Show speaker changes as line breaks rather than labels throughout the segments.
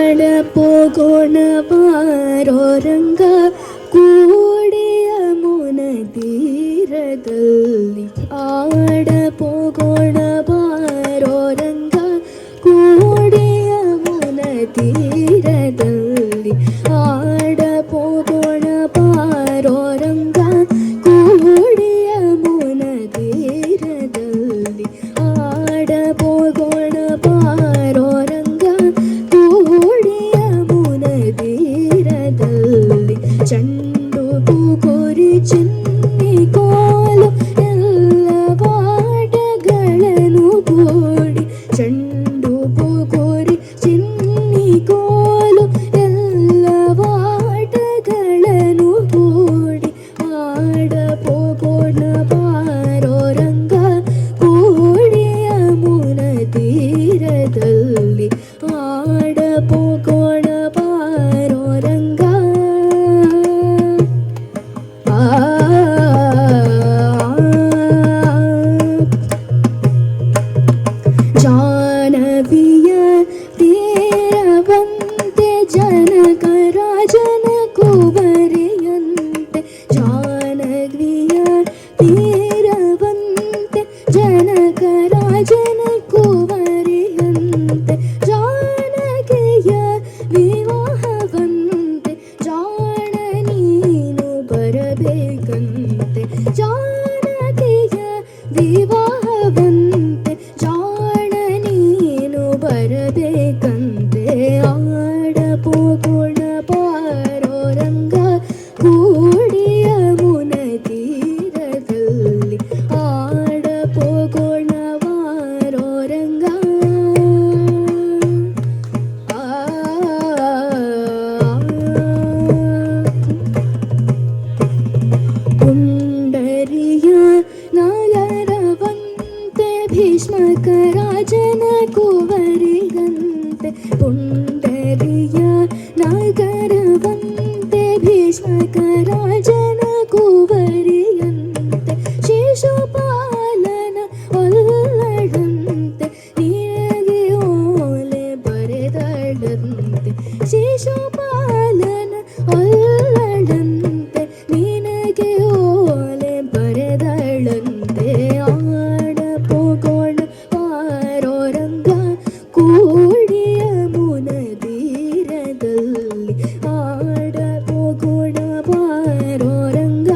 ಆಡಪೋಗೋಣ ಬಾರೋ ರಂಗ ಕೂಡಿ ಯಮುನ ತೀರದಲ್ಲಿ. ಆಡಪೋಗೋಣ ಬಾರೋ ರಂಗ ಕೂಡಿ ಯಮುನ ತೀರದಲ್ಲಿ. ಆಡಪೋಗೋಣ ಬಾರೋ ರಂಗ ಕೂಡಿ ಯಮುನ ತೀರದಲ್ಲಿ. ಆಡಪೋಗೋಣ ಬಾರೋ ರಂಗ ಕೂಡಿ ಯಮುನ ತೀರದಲ್ಲಿ. ಚೆಂಡು ಬುಗುರಿ ಚಿನ್ನಿ ಕೋಲು ಎಲ್ಲ ವಾಟಗಳನ್ನು ಕೂಡಿ. ಚೆಂಡು ಬುಗುರಿ ಚಿನ್ನಿ ಕೋಲು ಎಲ್ಲ ವಾಟಗಳನ್ನು ಕೂಡಿ. ಆಡಪೋಗೋಣ ಬಾರೋ ರಂಗ ಕೂಡಿ ಯಮುನ ತೀರದಲ್ಲಿ. ಆಡಪೋಗೋಣ ಬಾರೋ ರಂಗ. ಜಾನವಿಯ ತೀರವಂತೆ ಜನಕ ರಾಜನ ಕುವರಿಯಂತೆ. ಜಾನವಿಯ ತೀರವಂತೆ ಜನಕ ರಾಜನ ಕುವರಿಯಂತೆ. ಜಾನಕಿಯ ವಿವಾಹವಂತೆ ಜಾಣ ನೀನು ಬರಬೇಕಂತೆ. ಜಾನಕಿಯ ವಿವಾಹವಂತೆ ಜಾಣ ನೀನು ಬರಬೇಕಂತೆ. ಆಡಪೋಗೋಣ ಬಾರೋ ರಂಗ ಕೂಡಿ ಯಮುನ ತೀರದಲ್ಲಿ. ಆಡಪೋಗೋಣ ಬಾರೋ ರಂಗ. ಪುಂಡರಿಯ ನಗರವಂತೆ ಭೀಷ್ಮಕ ರಾಜನ ಕುವರಿಗಂತೆ. ಪುಂಡರಿಯ ನಗರವಂತೆ ಭೀಷ್ಮಕ ರಾಜನ ಕುವರಿಯಂತೆ. ಶಿಶುಪಾಲನ ಒಲ್ಲಡಂತೆ ನಿನಗೆ ಓಲೆ ಬರೆದಳಂತೆ. ಶಿಶುಪಾಲನ ಒಲ್ಲಡಂತೆ ನಿನಗೆ ಓಲೆ ಬರೆದಳಂತೆ. ಆಡಪೋಗೋಣ ಬಾರೋ ರಂಗ ಕೂಡಿ ಯಮುನ ತೀರದಲ್ಲಿ. ಆಡಪೋಗೋಣ ಬಾರೋ ರಂಗ.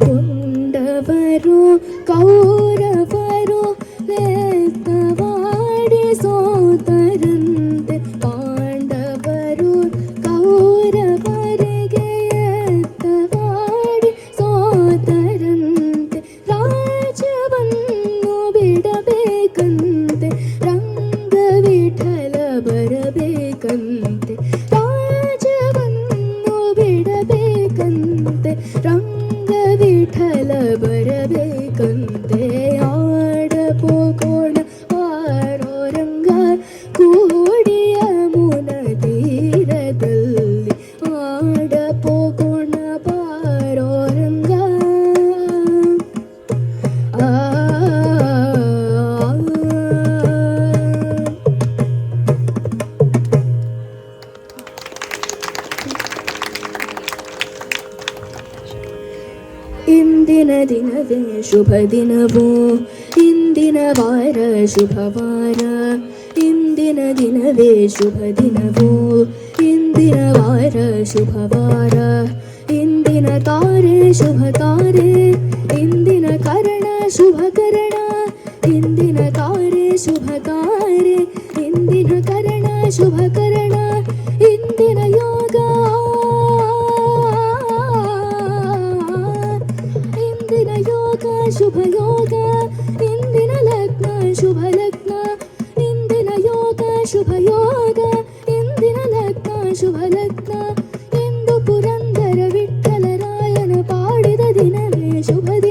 ಕೊಂಡವರು ಕೌರವರು ವೇದವಾಡಿ ಸೋತರಂತೆ. ಪಾಂಡವರು ಕೌರವರಿಗೆ ಎತ್ತವಾಡಿ ಸೋತರಂತೆ. ರಾಜ್ಯವನ್ನು ಬಿಡಬೇಕಂತೆ ರಂಗ ವಿಠಲ ಬರಬೇಕಂತೆ. ರಾಜ್ಯವನ್ನು ಬಿಡಬೇಕಂತೆ ರಂಗ ವಿಠಲ ಬರಬೇಕಂತೆ. ಆಡಪೋಗೋಣ ಬಾರೋ ರಂಗ ಕೂಡಿ ಯಮುನ ತೀರದಲ್ಲಿ. ಆಡಪೋಗೋಣ ಬಾರೋ ರಂಗ. ಇಂದಿನ ದಿನವೇ ಶುಭ ದಿನವೋ ಇಂದಿನ ವಾರ ಶುಭವಾರ. ಇಂದಿನ ದಿನವೇ ಶುಭ ದಿನವೋ ಇಂದಿನ ವಾರ ಶುಭವಾರ. ಇಂದಿನ ತಾರೆ ಶುಭ ತಾರೆ ಇಂದಿನ ಕರಣ ಶುಭ ಕರಣ. ಇಂದಿನ ತಾರೆ ಶುಭ ತಾರೆ ಇಂದಿನ ಕರಣ ಶುಭ ಕರಣ. ಇಂದಿನ ಯೋಗ ಇಂದಿನ ಯೋಗ ಶುಭ ಯೋಗ. ಇಂದಿನ ಲಗ್ನ ಶುಭ ಲಗ್ನ. ಇಂದಿನ ಯೋಗ ಶುಭ ಯೋಗ. ಇಂದಿನ ಲಗ್ನ ಶುಭ ಲಗ್ನ. ಇಂದು ಪುರಂದರ ವಿಠ್ಠಲ ರಾಯನ ಪಾಡಿದ ದಿನವೇ ಶುಭ ದಿನ.